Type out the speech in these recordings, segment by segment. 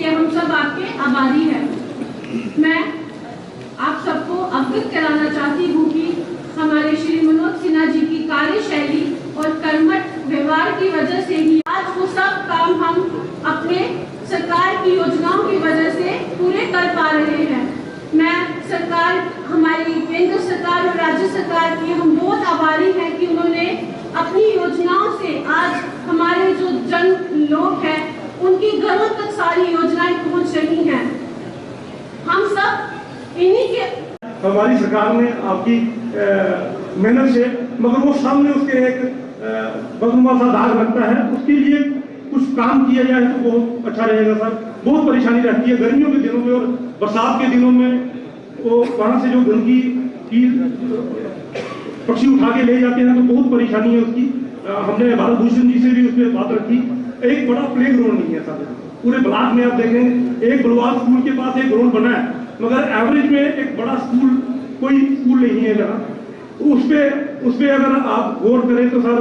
लिए हम सब आपके आभारी हैं। मैं आप सबको अवगत कराना चाहती हूँ कि हमारे श्री मनोज सिन्हा जी की कार्यशैली और कर्मठ व्यवहार की वजह से ही आज वो सब काम हम अपने सरकार की योजनाओं की वजह से पूरे कर पा रहे हैं। मैं सरकार, हमारी केंद्र सरकार और राज्य सरकार की हम बहुत आभारी हैं कि उन्होंने अपनी योजनाओं से आज हमारे जो जन लोग हैं उनकी घरों तक सारी योजनाएं पहुंच रही हैं। हम सब इन्हीं के हमारी सरकार ने आपकी मेहनत से, मगर वो सामने उसके एक बदनुमा सा दाग लगता है, उसके लिए कुछ काम किया जाए तो बहुत अच्छा रहेगा सर। बहुत परेशानी रहती है गर्मियों के दिनों में और बरसात के दिनों में, वो वहाँ से जो गंदगी की पक्षी उठा के ले जाते हैं तो बहुत परेशानी है उसकी। हमने भारत भूषण जी से भी उस पर बात रखी। एक बड़ा प्ले ग्राउंड नहीं है सर पूरे ब्लॉक में। आप देखें एक बलवाल स्कूल के पास एक ग्राउंड बना है, मगर एवरेज में एक बड़ा स्कूल, कोई स्कूल नहीं है जहाँ। उस पे अगर आप गौर करें तो सर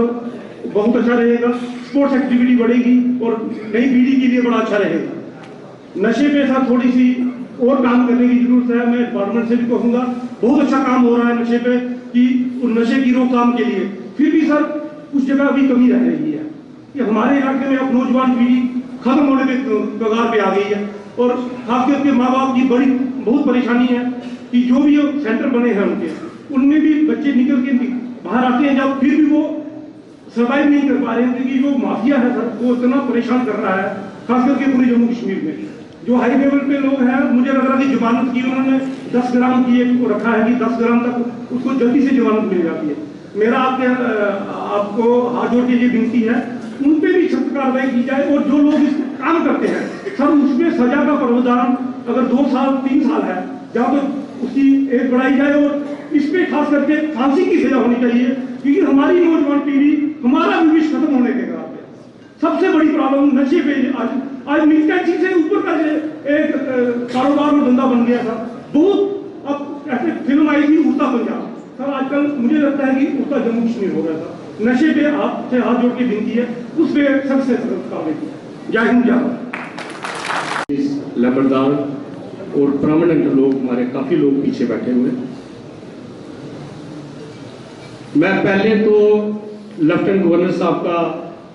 बहुत अच्छा रहेगा। स्पोर्ट्स एक्टिविटी बढ़ेगी और नई पीढ़ी के लिए बड़ा अच्छा रहेगा। नशे पे सर थोड़ी सी और काम करने की जरूरत है। मैं डिपार्टमेंट से भी कहूँगा, बहुत अच्छा काम हो रहा है नशे पे कि नशे की रोकथाम के लिए। फिर भी सर कुछ जगह अभी कमी रह रही है कि हमारे इलाके में अब नौजवान पीढ़ी खत्म होने के कगार पे आ गई है और खास करके माँ बाप की बड़ी बहुत परेशानी है कि जो भी सेंटर बने हैं उनमें भी बच्चे निकल के बाहर आते हैं जब, फिर भी वो सर्वाइव नहीं कर पा रहे हैं क्योंकि जो माफिया है सर वो इतना परेशान कर रहा है, खास करके पूरे जम्मू कश्मीर में। जो हाई लेवल पे लोग हैं, मुझे लग रहा है कि जमानत की उन्होंने 10 ग्राम की एक को रखा है कि 10 ग्राम तक उसको जल्दी से जमानत मिल जाती है। मेरा आपको हाथ जोड़ के ये विनती है, उन पे भी सख्त कार्रवाई की जाए और जो लोग इस काम करते हैं सर उसमें सजा का प्रावधान अगर 2 साल 3 साल है जहाँ तो उसकी एज बढ़ाई जाए और इसमें खास करके फांसी की सजा होनी चाहिए क्योंकि हमारी नौजवान पीढ़ी, हमारा भविष्य खत्म होने के कारण सबसे बड़ी प्रॉब्लम नशे पे आज मिलकर चीज से ऊपर का एक कारोबार और धंधा बन गया था बहुत। अब ऐसे फिल्म आई थी उड़ता पंजाब सर, आजकल मुझे लगता है कि उड़ता जम्मू कश्मीर हो गया था। नशे पे आपसे हाथ जोड़ के विनती है, उस पर सबसे कार्रवाई की। जय हिंद जय भारत। लबरदार और परमानेंट लोग, हमारे काफी लोग पीछे बैठे हुए। मैं पहले तो लेफ्टिनेंट गवर्नर साहब का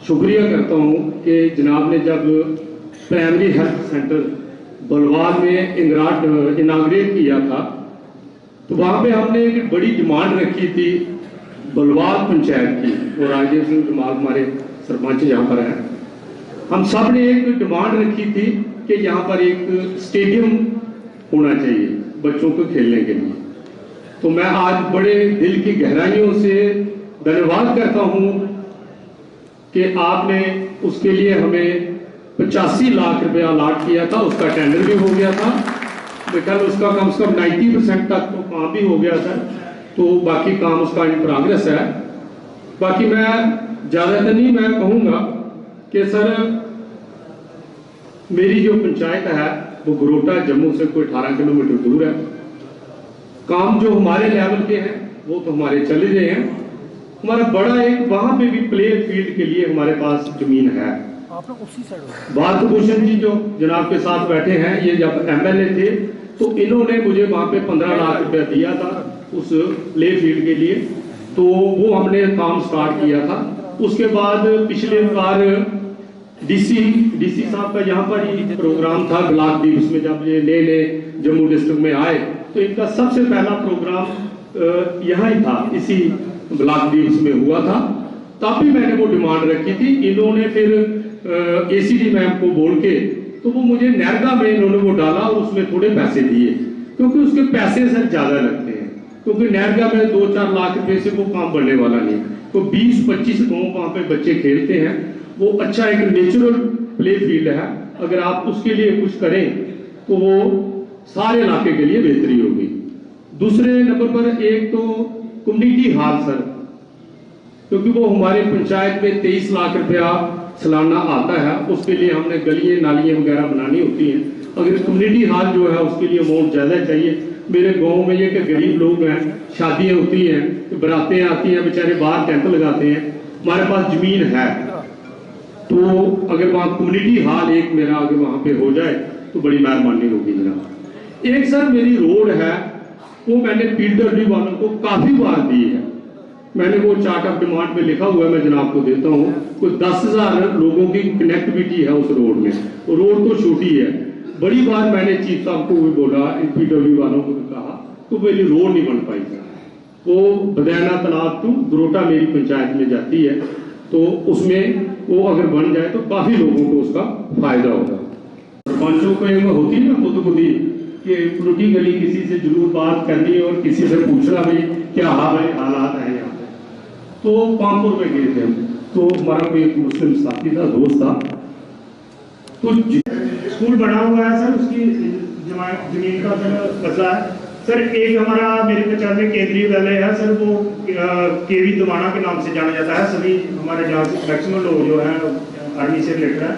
शुक्रिया करता हूं कि जनाब ने जब प्राइमरी हेल्थ सेंटर बलवाल में इनाग्रेट किया था तो वहां पे हमने एक बड़ी डिमांड रखी थी बलवाल पंचायत की, और राजेश सिंह जमाल हमारे सरपंच यहाँ पर हैं। हम सब ने एक डिमांड रखी थी कि यहाँ पर एक स्टेडियम होना चाहिए बच्चों को खेलने के लिए। तो मैं आज बड़े दिल की गहराइयों से धन्यवाद करता हूँ कि आपने उसके लिए हमें 85 लाख रुपया अलॉट किया था। उसका टेंडर भी हो गया था, कल उसका कम से कम 90% तक तो काम भी हो गया था, तो बाकी काम उसका इन प्रोग्रेस है। बाकी मैं ज़्यादातर नहीं, मैं कहूँगा कि सर मेरी जो पंचायत है वो गरोटा जम्मू से कोई 18 किलोमीटर दूर है। काम जो हमारे लेवल के हैं वो तो हमारे चल रहे हैं। हमारा बड़ा एक वहां पे भी प्ले फील्ड के लिए हमारे पास जमीन है। भारत भूषण जी जो जनाब के साथ बैठे हैं, ये जब MLA थे तो इन्होंने मुझे वहां पे 15 लाख रुपया दिया था उस प्ले फील्ड के लिए, तो वो हमने काम स्टार्ट किया था। उसके बाद पिछले बार डीसी साहब का यहाँ पर ही प्रोग्राम था ब्लॉक दिवस में, जब ये नए जम्मू डिस्ट्रिक्ट में आए तो इनका सबसे पहला प्रोग्राम यहाँ ही था, इसी ब्लॉक दिवस में हुआ था। तब भी मैंने वो डिमांड रखी थी। इन्होंने फिर ACD मैम को बोल के तो वो मुझे नरगा में इन्होंने वो डाला और उसमें थोड़े पैसे दिए, क्योंकि उसके पैसे सर ज्यादा लगते हैं, क्योंकि नरगा में 2-4 लाख रुपए से वो काम बनने वाला नहीं। तो 20-25 गाँव वहाँ पे बच्चे खेलते हैं, वो अच्छा एक नेचुरल प्ले फील्ड है। अगर आप उसके लिए कुछ करें तो वो सारे इलाके के लिए बेहतरी होगी। दूसरे नंबर पर एक तो कम्युनिटी हॉल सर, क्योंकि वो हमारे पंचायत में 23 लाख रुपया सालाना आता है, उसके लिए हमने गलियां नालियां वगैरह बनानी होती हैं। अगर कम्युनिटी हॉल जो है उसके लिए अमाउंट ज़्यादा चाहिए। मेरे गांव में ये कि गरीब लोग हैं, शादियां होती हैं तो बरातें आती हैं, बेचारे बाहर टेंट लगाते हैं। हमारे पास ज़मीन है तो अगर वहाँ कम्युनिटी हॉल एक मेरा अगर वहाँ पे हो जाए तो बड़ी मेहरबानी होगी जनाब। एक सर मेरी रोड है वो मैंने PWD वालों को काफ़ी बार दी है, मैंने वो चार्ट ऑफ डिमांड में लिखा हुआ है, मैं जनाब को देता हूँ। कोई 10,000 लोगों की कनेक्टिविटी है उस रोड में, वो रोड तो छोटी है। बड़ी बार मैंने चीफ साहब को भी बोला, PWD वालों को भी कहा, तो मेरी रोड नहीं बन पाई सर। वो बदैना तालाब टू गरोटा मेरी पंचायत में जाती है, तो उसमें वो अगर बन जाए तो काफ़ी लोगों को उसका फायदा होगा। सरपंचों को एक होती है ना खुद कि पुलिटी गली किसी से जरूर बात करनी है और किसी से पूछना भी क्या हालात है यहाँ पे। तो पामपुर में गए थे हम, तो हमारा कोई एक मुस्लिम साथी था, दोस्त था, तो स्कूल बना हुआ है सर, उसकी जमीन का सर मसला है सर। एक हमारा मेरे पंचायत में केंद्रीय विद्यालय है सर, वो केवी दवाना के नाम से जाना जाता है। सभी हमारे जहाँ से मैक्सिमम लोग जो हैं आर्मी से रिलेटेड है,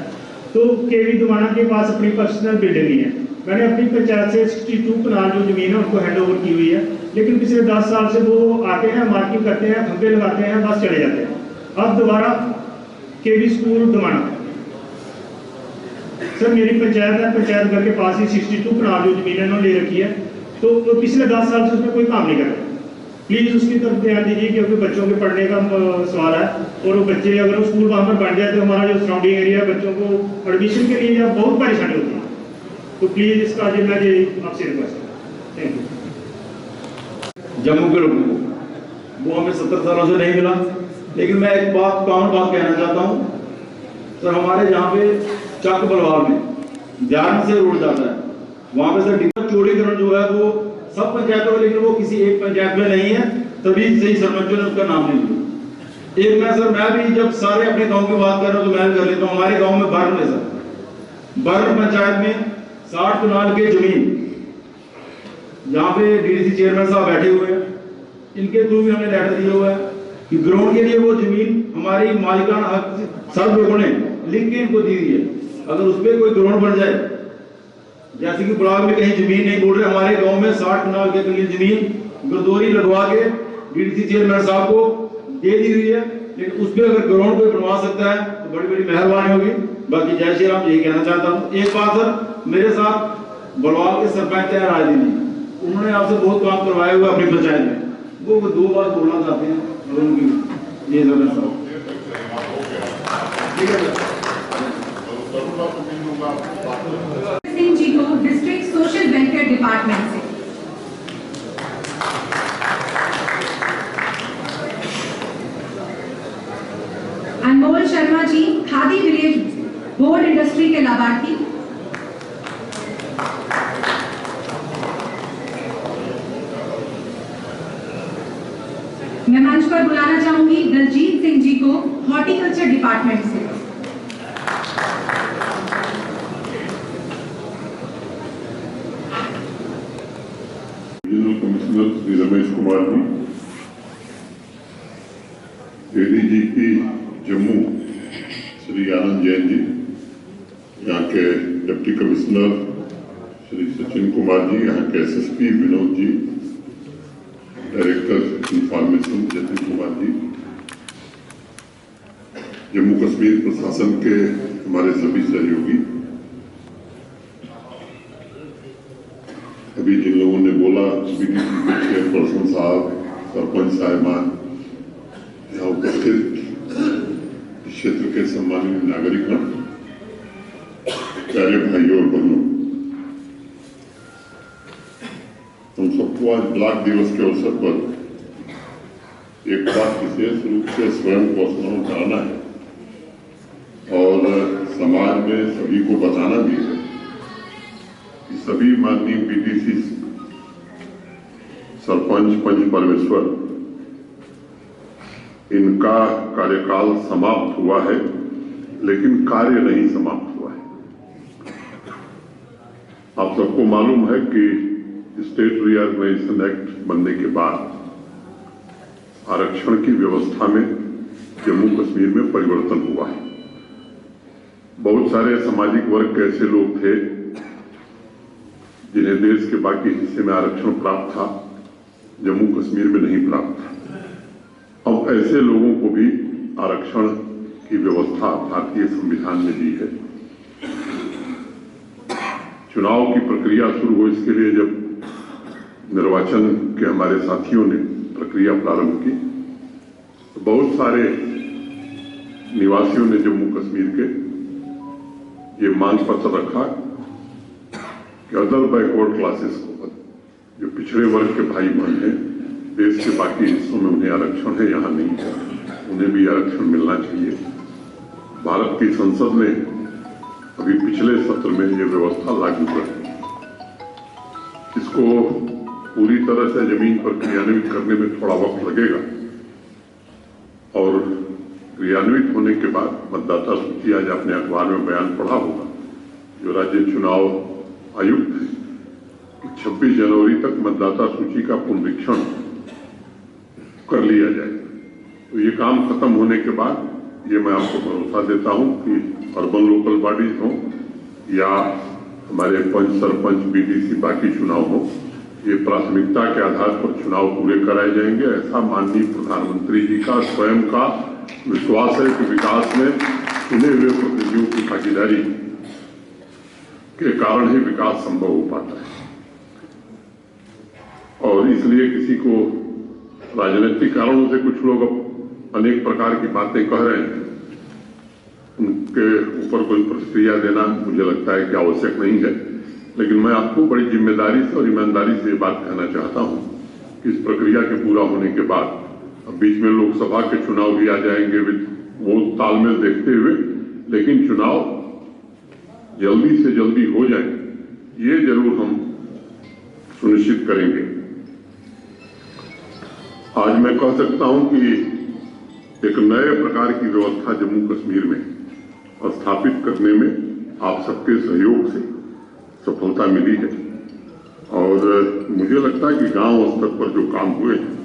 तो केवी दवाना के पास अपनी पर्सनल बिल्डिंग नहीं है। मैंने अपनी पंचायत से 62 कनाल जो जमीन है उनको हैंड ओवर की हुई है, लेकिन पिछले 10 साल से वो आते हैं, मार्किंग करते हैं, खंभे लगाते हैं, बस चले जाते हैं। अब दोबारा केवी स्कूल दवाना सर मेरी पंचायत है, पंचायत घर के पास ही 62 कनाल जो जमीन है उन्होंने ले रखी है, तो पिछले 10 साल से उसमें कोई काम नहीं कर रहे। प्लीज़ उसकी तरफ ध्यान दीजिए, क्योंकि बच्चों के पढ़ने का सवाल है, और वो बच्चे अगर वो स्कूल वहाँ पर बन जाए तो हमारा जो सराउंडिंग एरिया है बच्चों को एडमिशन के लिए बहुत परेशानी होती है। तो प्लीज़ इसका जो मैं आपसे रिक्वेस्ट है। Thank you. जम्मू के लोगों को वो हमें 70 सालों से नहीं मिला, लेकिन मैं एक बात बात कहना चाहता हूँ सर। हमारे जहाँ पे चक बलवाल में ध्यान से रोड जाता है, वहाँ पे सर चौड़ीकरण जो है वो सब पंचायतों में, लेकिन वो किसी एक पंचायत में नहीं है, तभी सही सरपंचों ने उसका नाम नहीं लिया। एक मैं सर, मैं भी जब सारे अपने गांव की बात कर रहा हूँ तो मैं भी कर लेता हूँ। हमारे गांव में बर्न है सर, बर्न पंचायत में 60 कनाल के जमीन, जहाँ पे DDC चेयरमैन साहब बैठे हुए हैं, इनके थ्रू भी हमने लेटर दिया हुआ है कि ग्राउंड के लिए वो जमीन हमारी मालिकाना हक सब लोगों ने लिख के इनको दी है। अगर उस पर कोई ग्राउंड बन जाए, जैसे कि ब्लॉक में कहीं जमीन नहीं बोल रहे, हमारे गांव में 60 कनाल के करीब जमीन गुरदौरी लगवा के DDC चेयरमैन साहब को दे दी हुई है, लेकिन उस पर अगर ग्राउंड कोई बनवा सकता है तो बड़ी बड़ी मेहरबानी होगी। बाकी जय श्री राम, यही कहना चाहता हूँ। एक बात सर, मेरे साथ बलवाल के सरपंच है राजदीनी, उन्होंने आपसे बहुत काम करवाए हुए अपनी पंचायत में, वो 2 बार बोलना चाहते हैं और उनकी ये सरपंच साहब सिंह जी को डिस्ट्रिक्ट सोशल वेलफेयर डिपार्टमेंट से। अनमोल Sharma ji khadi village board industry के लाभार्थी। मैं मंच पर बुलाना चाहूंगी दलजीत सिंह जी को हॉर्टिकल्चर डिपार्टमेंट से। Regional commissioner Shri Ramesh Kumar ji, ADGP Jammu Shri Anand Jain ji, यहाँ के डिप्टी कमिश्नर श्री सचिन कुमार जी, यहाँ के SSP Vinod ji, director information Jatin Kumar ji, Jammu Kashmir प्रशासन के हमारे सभी सहयोगी, अभी जिन लोगों ने बोला BDC के चेयरपर्सन साहब, सरपंच साहिबान, यहाँ उपस्थित क्षेत्र के सम्मानित नागरिकगण, प्यारे भाइयों और बहनों, हम सबको आज ब्लॉक दिवस के अवसर पर एक बात विशेष रूप से स्वयं को स्मरण कराना है और समाज में सभी को बताना भी है कि सभी माननीय BDC सरपंच पंच परमेश्वर, इनका कार्यकाल समाप्त हुआ है, लेकिन कार्य नहीं समाप्त हुआ है। आप सबको मालूम है कि स्टेट रीऑर्गेनाइजेशन एक्ट बनने के बाद आरक्षण की व्यवस्था में जम्मू कश्मीर में परिवर्तन हुआ है। बहुत सारे सामाजिक वर्ग के ऐसे लोग थे जिन्हें देश के बाकी हिस्से में आरक्षण प्राप्त था, जम्मू कश्मीर में नहीं प्राप्त था। अब ऐसे लोगों को भी आरक्षण की व्यवस्था भारतीय संविधान में दी है। चुनाव की प्रक्रिया शुरू हो, इसके लिए जब निर्वाचन के हमारे साथियों ने प्रक्रिया प्रारंभ की तो बहुत सारे निवासियों ने जम्मू कश्मीर के ये मांग पत्र रखा कि अदर बैकवर्ड क्लासेस को, जो पिछड़े वर्ग के भाई बहन हैं, देश के बाकी हिस्सों में उन्हें आरक्षण है, यहाँ नहीं है, उन्हें भी आरक्षण मिलना चाहिए। भारत की संसद ने अभी पिछले सत्र में ये व्यवस्था लागू कर दी। इसको पूरी तरह से जमीन पर क्रियान्वित करने में थोड़ा वक्त लगेगा और क्रियान्वित होने के बाद मतदाता सूची, आज आपने अखबार में बयान पढ़ा होगा, जो राज्य चुनाव आयुक्त है, 26 जनवरी तक मतदाता सूची का पुनरीक्षण कर लिया जाए। तो ये काम खत्म होने के बाद ये मैं आपको भरोसा देता हूं कि अर्बन लोकल बॉडीज हो या हमारे पंच, सरपंच, बीडीसी, बाकी चुनाव हो, ये प्राथमिकता के आधार पर चुनाव पूरे कराए जाएंगे। ऐसा माननीय प्रधानमंत्री जी का स्वयं का विश्वास है कि विकास में चुने हुए प्रतिनिधियों की भागीदारी के कारण ही विकास संभव हो पाता है। और इसलिए किसी को राजनीतिक कारणों से कुछ लोग अनेक प्रकार की बातें कह रहे हैं, उनके ऊपर कोई प्रतिक्रिया देना मुझे लगता है कि आवश्यक नहीं है। लेकिन मैं आपको बड़ी जिम्मेदारी से और ईमानदारी से बात कहना चाहता हूं कि इस प्रक्रिया के पूरा होने के बाद अब बीच में लोकसभा के चुनाव भी आ जाएंगे, वो तालमेल देखते हुए, लेकिन चुनाव जल्दी से जल्दी हो जाए, ये जरूर हम सुनिश्चित करेंगे। आज मैं कह सकता हूं कि एक नए प्रकार की व्यवस्था जम्मू कश्मीर में स्थापित करने में आप सबके सहयोग से सफलता मिली है। और मुझे लगता है कि गांव स्तर पर जो काम हुए हैं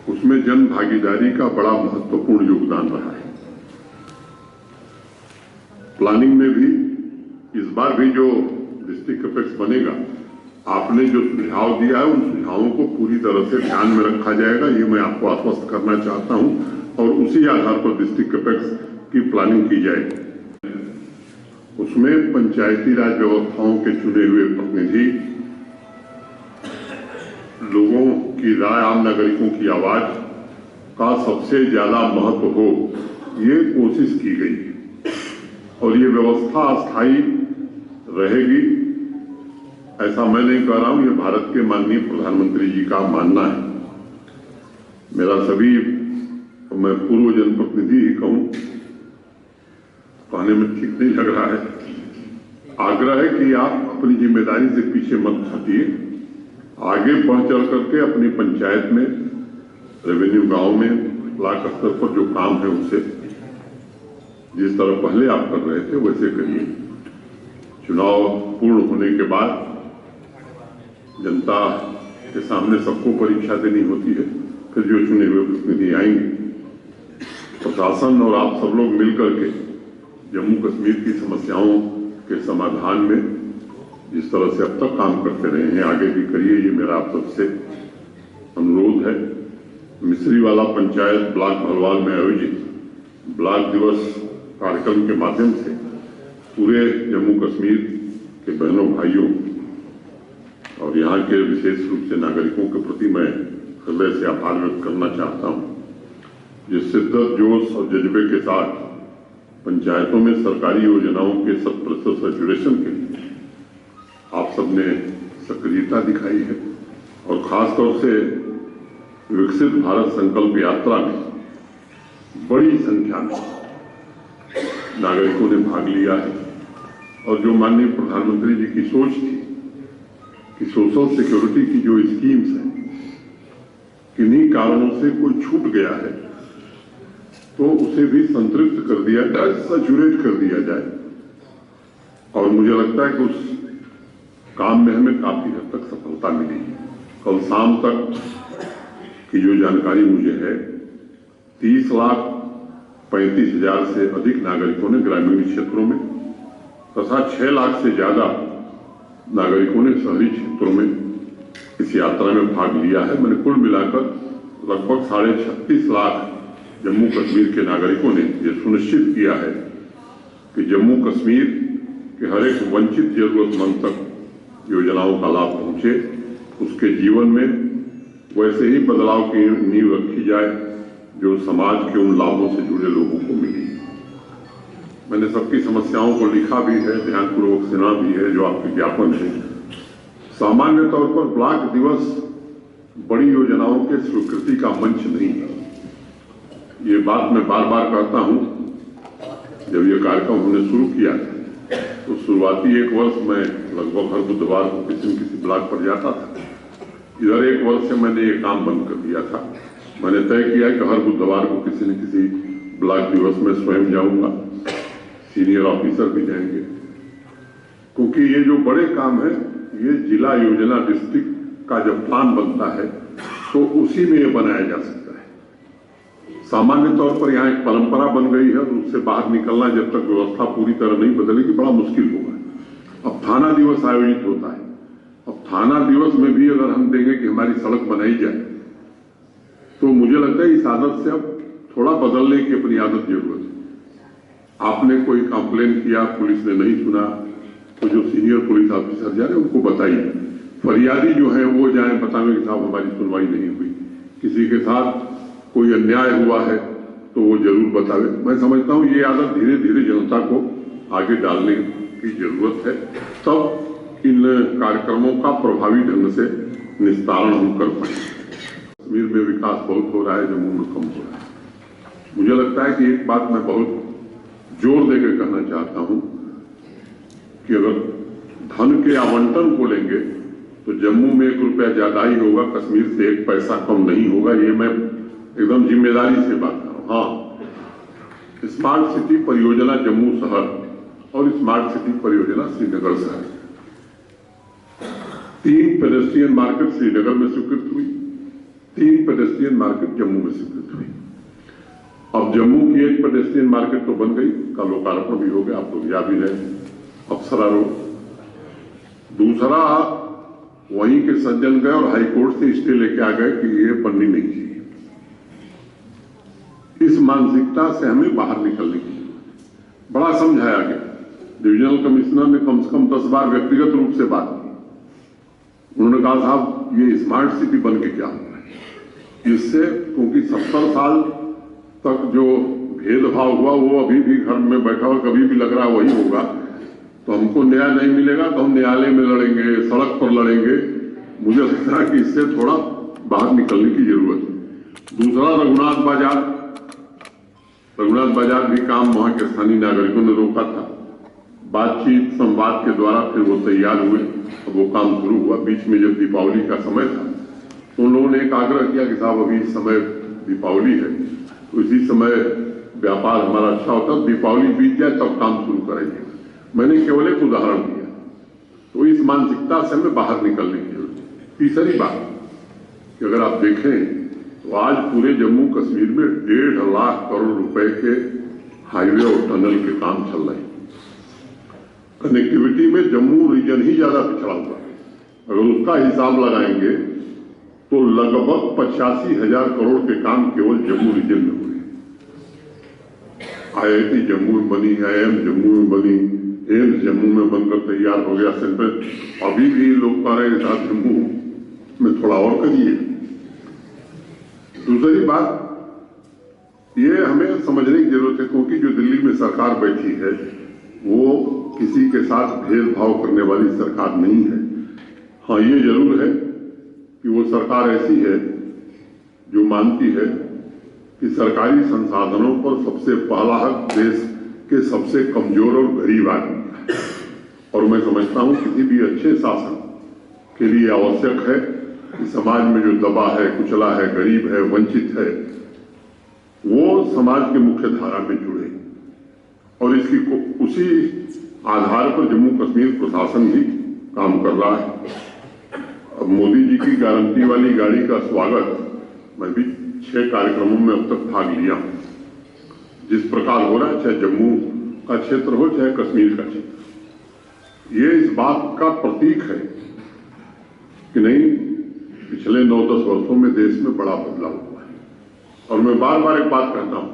उसमें जन भागीदारी का बड़ा महत्वपूर्ण योगदान रहा है। प्लानिंग में भी इस बार भी जो डिस्ट्रिक्ट अपेक्स बनेगा, आपने जो सुझाव दिया है उन सुझावों को पूरी तरह से ध्यान में रखा जाएगा, ये मैं आपको आश्वस्त करना चाहता हूं। और उसी आधार पर डिस्ट्रिक्ट अपेक्स की प्लानिंग की जाएगी। उसमें पंचायती राज व्यवस्थाओं के चुने हुए प्रतिनिधि, लोगों की राय, आम नागरिकों की आवाज का सबसे ज्यादा महत्व हो, ये कोशिश की गई है। और ये व्यवस्था अस्थायी रहेगी ऐसा मैं नहीं कह रहा हूं, ये भारत के माननीय प्रधानमंत्री जी का मानना है। मेरा सभी, मैं पूर्व जनप्रतिनिधि ही कहूं, कहने में ठीक नहीं लग रहा है, आग्रह है कि आप अपनी जिम्मेदारी से पीछे मत हटिए, आगे बढ़ चल करके अपनी पंचायत में, रेवेन्यू गांव में, ब्लॉक स्तर पर जो काम है उससे जिस तरह पहले आप कर रहे थे वैसे करिए। चुनाव पूर्ण होने के बाद जनता के सामने सबको परीक्षा देनी होती है, फिर जो चुने हुए प्रतिनिधि आएंगे, प्रशासन और आप सब लोग मिलकर के जम्मू कश्मीर की समस्याओं के समाधान में जिस तरह से अब तक काम करते रहे हैं, आगे भी करिए, ये मेरा आप सबसे अनुरोध है। मिस्रीवाला पंचायत ब्लॉक भलवाल में आयोजित ब्लॉक दिवस कार्यक्रम के माध्यम से पूरे जम्मू कश्मीर के बहनों भाइयों और यहाँ के विशेष रूप से नागरिकों के प्रति मैं हृदय से आभार व्यक्त करना चाहता हूँ, जिस शिद्दत, जोश और जज्बे के साथ पंचायतों में सरकारी योजनाओं के 100% सैचुरेशन के लिए आप सबने सक्रियता दिखाई है। और खासतौर से विकसित भारत संकल्प यात्रा में बड़ी संख्या में नागरिकों ने भाग लिया है। और जो माननीय प्रधानमंत्री जी की सोच थी कि सोशल सिक्योरिटी की जो स्कीम्स हैं, किन्हीं कारणों से कोई छूट गया है तो उसे भी संतृप्त कर दिया जाए, सैचुरेट कर दिया जाए। और मुझे लगता है कि उस काम में हमें काफी हद तक सफलता मिली। कल शाम तक की जो जानकारी मुझे है, 30,35,000 से अधिक नागरिकों ने ग्रामीण क्षेत्रों में तथा 6 लाख से ज्यादा नागरिकों ने शहरी क्षेत्रों में इस यात्रा में भाग लिया है। मैंने कुल मिलाकर लगभग 36.5 लाख जम्मू कश्मीर के नागरिकों ने ये सुनिश्चित किया है कि जम्मू कश्मीर के हर एक वंचित जरूरतमंद तक योजनाओं का लाभ पहुंचे, उसके जीवन में वैसे ही बदलाव की नींव रखी जाए जो समाज के उन लाभों से जुड़े लोगों को मिली। मैंने सबकी समस्याओं को लिखा भी है, ध्यानपूर्वक सुना भी है, जो आपके ज्ञापन है। सामान्य तौर पर ब्लॉक दिवस बड़ी योजनाओं के स्वीकृति का मंच नहीं है। ये बात मैं बार बार कहता हूं। जब ये कार्यक्रम हमने शुरू किया तो शुरुआती 1 वर्ष में लगभग हर बुधवार को किसी न किसी ब्लॉक पर जाता था। इधर 1 वर्ष से मैंने ये काम बंद कर दिया था। मैंने तय किया कि हर बुधवार को किसी न किसी ब्लॉक दिवस में स्वयं जाऊंगा, सीनियर ऑफिसर भी जाएंगे, क्योंकि ये जो बड़े काम है ये जिला योजना डिस्ट्रिक्ट का जब प्लान बनता है तो उसी में ये बनाया जा सकता है। सामान्य तौर पर यहाँ एक परंपरा बन गई है और उससे बाहर निकलना जब तक व्यवस्था पूरी तरह नहीं बदलेगी बड़ा मुश्किल होगा। अब थाना दिवस आयोजित होता है। अब थाना दिवस में भी अगर हम देंगे कि हमारी सड़क बनाई जाए तो मुझे लगता है इस आदत से अब थोड़ा बदलने की अपनी आदत जरूरत है। आपने कोई कंप्लेन किया, पुलिस ने नहीं सुना, तो जो सीनियर पुलिस ऑफिसर जा रहे हैं उनको बताइए। फरियादी जो है वो जाए बतावे कि साहब हमारी सुनवाई नहीं हुई, किसी के साथ कोई अन्याय हुआ है तो वो जरूर बतावे। मैं समझता हूँ ये आदत धीरे धीरे जनता को आगे डालने की जरूरत है, तब इन कार्यक्रमों का प्रभावी ढंग से निस्तारण हम कर पाएंगे। कश्मीर में विकास बहुत हो रहा है, जम्मू में कम हो रहा है। मुझे लगता है कि एक बात मैं बहुत जोर देकर कहना चाहता हूं कि अगर धन के आवंटन को लेंगे तो जम्मू में 1 रुपया ज्यादा ही होगा, कश्मीर से 1 पैसा कम नहीं होगा। ये मैं एकदम जिम्मेदारी से बात कर रहा हूं। हाँ, स्मार्ट सिटी परियोजना जम्मू शहर और स्मार्ट सिटी परियोजना श्रीनगर शहर, 3 पेडेस्ट्रियन मार्केट श्रीनगर में स्वीकृत हुई, 3 पेडेस्ट्रियन मार्केट जम्मू में स्वीकृत हुई। अब जम्मू की 1 पेडेस्ट्रियन मार्केट तो बन गई, का लोकार्पण भी हो गया, आप लोग याद भी रहे, अप्सरा रोड। दूसरा, वहीं के सज्जन गए और हाईकोर्ट से स्टे लेके आ गए कि ये बननी नहीं चाहिए। इस मानसिकता से हमें बाहर निकलने की बड़ा समझाया गया। डिविजनल कमिश्नर ने कम से कम 10 बार व्यक्तिगत रूप से बात की। उन्होंने कहा साहब ये स्मार्ट सिटी बन के क्या होगा इससे, क्योंकि 70 साल तक जो भेदभाव हुआ वो अभी भी घर में बैठा हुआ कभी भी लग रहा वही होगा। तो हमको न्याय नहीं मिलेगा तो हम न्यायालय में लड़ेंगे, सड़क पर लड़ेंगे। मुझे लगता है कि इससे थोड़ा बाहर निकलने की जरूरत है। दूसरा, रघुनाथ बाजार भी काम वहां के स्थानीय नागरिकों ने रोका था। बातचीत संवाद के द्वारा फिर वो तैयार हुए, अब वो काम शुरू हुआ। बीच में जब दीपावली का समय था तो उन लोगों ने एक आग्रह किया कि साहब अभी इस समय दीपावली है तो इसी समय व्यापार हमारा अच्छा होता, दीपावली बीत जाए तब काम शुरू करेंगे। मैंने केवल एक उदाहरण दिया। तो इस मानसिकता से हमें बाहर निकलने की जरूरत है। तीसरी बात कि अगर आप देखें तो आज पूरे जम्मू कश्मीर में 1.5 लाख करोड़ रुपए के हाईवे और टनल के काम चल रहे हैं। कनेक्टिविटी में जम्मू रीजन ही ज्यादा पिछड़ा हुआ है। अगर उसका हिसाब लगाएंगे तो लगभग 85,000 करोड़ के काम केवल जम्मू रीजन में हुए। IIT जम्मू में बनी, IIM जम्मू में बनी, एम्स जम्मू में बनकर तैयार हो गया। सेंट्रल अभी भी लोग कह रहे हैं जम्मू में थोड़ा और करिए। दूसरी बात ये हमें समझने की जरूरत है, क्योंकि जो दिल्ली में सरकार बैठी है वो किसी के साथ भेदभाव करने वाली सरकार नहीं है। हाँ, ये जरूर है कि वो सरकार ऐसी है जो मानती है कि सरकारी संसाधनों पर सबसे पहला हक देश के सबसे कमजोर और गरीब आदमी का है। और मैं समझता हूं किसी भी अच्छे शासन के लिए आवश्यक है कि समाज में जो दबा है, कुचला है, गरीब है, वंचित है, वो समाज के मुख्य धारा में जुड़े। और इसकी उसी आधार पर जम्मू कश्मीर प्रशासन भी काम कर रहा है। अब मोदी जी की गारंटी वाली गाड़ी का स्वागत मैं भी 6 कार्यक्रमों में अब तक भाग लिया हूं। जिस प्रकार हो रहा है, चाहे जम्मू का क्षेत्र हो चाहे कश्मीर का क्षेत्र, ये इस बात का प्रतीक है कि नहीं, पिछले 9-10 वर्षों में देश में बड़ा बदलाव हुआ है। और मैं बार बार एक बात कहता हूं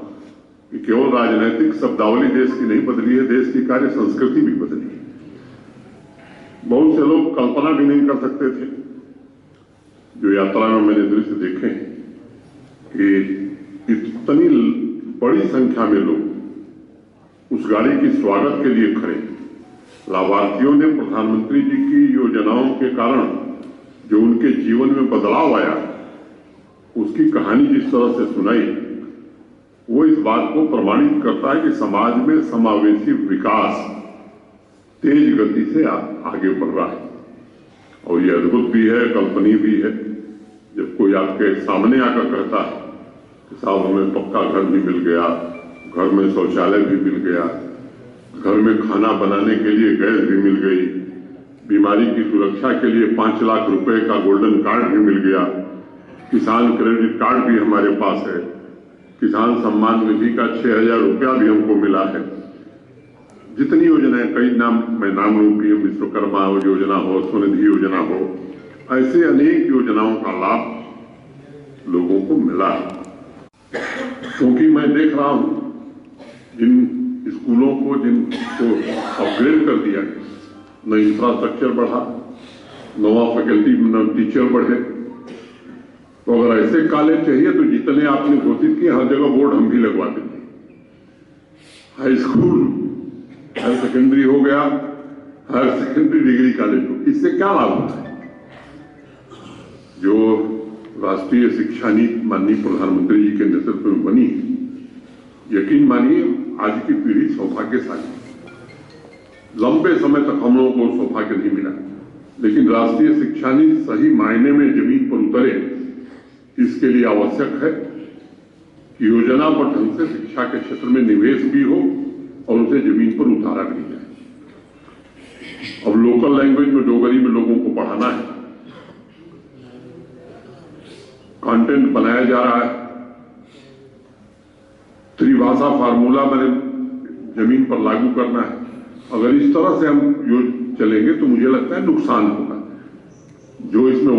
कि केवल राजनीतिक शब्दावली देश की नहीं बदली है, देश की कार्य संस्कृति भी बदली है। बहुत से लोग कल्पना भी नहीं कर सकते थे, जो यात्रा में मैंने दृश्य देखे हैं, कि इतनी बड़ी संख्या में लोग उस गाड़ी की स्वागत के लिए खड़े। लाभार्थियों ने प्रधानमंत्री जी की योजनाओं के कारण जो उनके जीवन में बदलाव आया, उसकी कहानी जिस तरह से सुनाई, वो इस बात को प्रमाणित करता है कि समाज में समावेशी विकास तेज गति से आगे बढ़ रहा है। और ये अद्भुत भी है, कल्पनीय भी है, जब कोई आपके सामने आकर कहता है कि साहब हमें पक्का घर भी मिल गया, घर में शौचालय भी मिल गया, घर में खाना बनाने के लिए गैस भी मिल गई, बीमारी की सुरक्षा के लिए 5 लाख रुपए का गोल्डन कार्ड भी मिल गया, किसान क्रेडिट कार्ड भी हमारे पास है, किसान सम्मान निधि का 6,000 रुपया भी हमको मिला है। जितनी योजनाएं, कई मैं नाम लूं, पीएम विश्वकर्मा योजना हो, स्वनिधि योजना हो, ऐसे अनेक योजनाओं का लाभ लोगों को मिला है। क्योंकि मैं देख रहा हूं जिन स्कूलों को जिनको अपग्रेड कर दिया गया, न इंफ्रास्ट्रक्चर बढ़ा, नवा फैकल्टी, न टीचर बढ़े, तो अगर ऐसे कॉलेज चाहिए तो जितने आपने घोषित किए हर जगह बोर्ड हम भी लगवा देंगे। हाई स्कूल, हायर सेकेंडरी हो गया, हायर सेकेंडरी डिग्री कॉलेज हो, इससे क्या लाभ होता है? जो राष्ट्रीय शिक्षा नीति माननीय प्रधानमंत्री जी के नेतृत्व में बनी, यकीन मानिए आज की पीढ़ी सौभाग्यशाली। लंबे समय तक हम लोगों को सौभाग्य नहीं मिला, लेकिन राष्ट्रीय शिक्षा नीति सही मायने में जमीन पर उतरे, इसके लिए आवश्यक है कि योजनाबद्ध ढंग से शिक्षा के क्षेत्र में निवेश भी हो और उसे जमीन पर उतारा भी जाए। अब लोकल लैंग्वेज में, डोगरी में लोगों को पढ़ाना है, कंटेंट बनाया जा रहा है, त्रिभाषा फार्मूला मैंने जमीन पर लागू करना है। अगर इस तरह से हम चलेंगे तो मुझे लगता है नुकसान होगा। जो इसमें